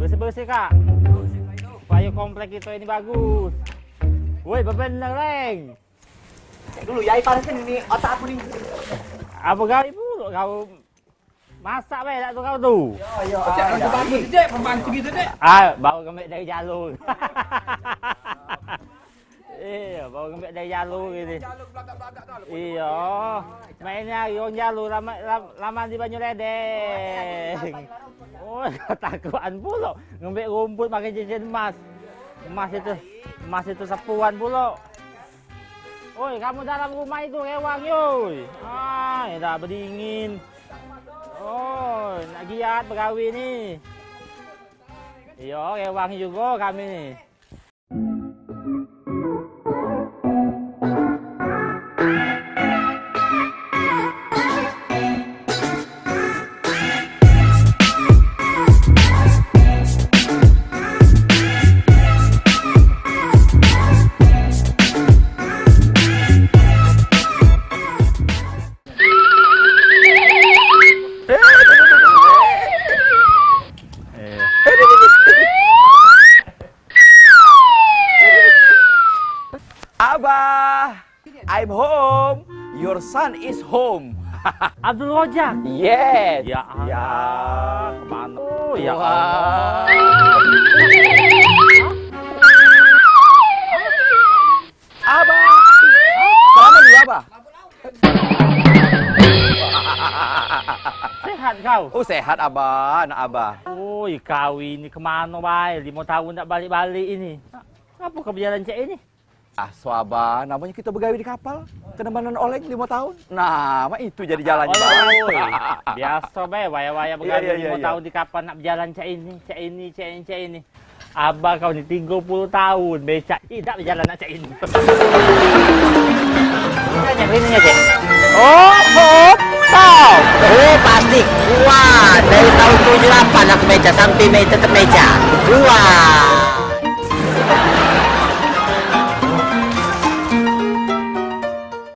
Bersih-bersih, Kak. Supaya komplek kita ini bagus. Woi, bener, Leng. Cek dulu ya, panasin ini otak aku nih. Apa kau ibu? Kau masak be tak tu kau tu? Yo, Cek orang bantu tu, Cek. Pembantu kita, Cek. Bawa kembali dari jalur. Iya, bawa kembali dari jalur gini. Jalur belakang-belakang dah. Iya, mainnya orang jalur lama di Banyu Ledeng. Oh, takuan pula. Ngambil rumput pakai cincin emas. Emas itu sapuan pula. Oi, kamu dalam rumah itu rewang, yoi. Dah berdingin. Oh, nak giat bergawi ni. Iya, rewang juga kami ni. Abah, I'm home. Your son is home. Abdul Rojak. Yes. Ya, Ya. kemana? Oh, ya. Wah. Abah. Selamat dulu, Abah. Sehat kau? Oh, sehat, Abah. Anak Abah. Oh, kau ini kemana, bay? 5 tahun tak balik-balik ini. Apa kebiasaan cek ini? Abah, namanya kita begawi di kapal. Kenebanan oleng 5 tahun. Nah, itu jadi jalannya. Oh, biasa, bay. Waya-waya begawi Iya. 5 tahun di kapal nak berjalan cek ini. Abah kau ni 30 tahun. Becak tidak berjalan nak cek ini. Ini cek. Oh, top. Oh, pasti kuat. Dari tahun 78 aku meja sampai tetap meja. Kuat.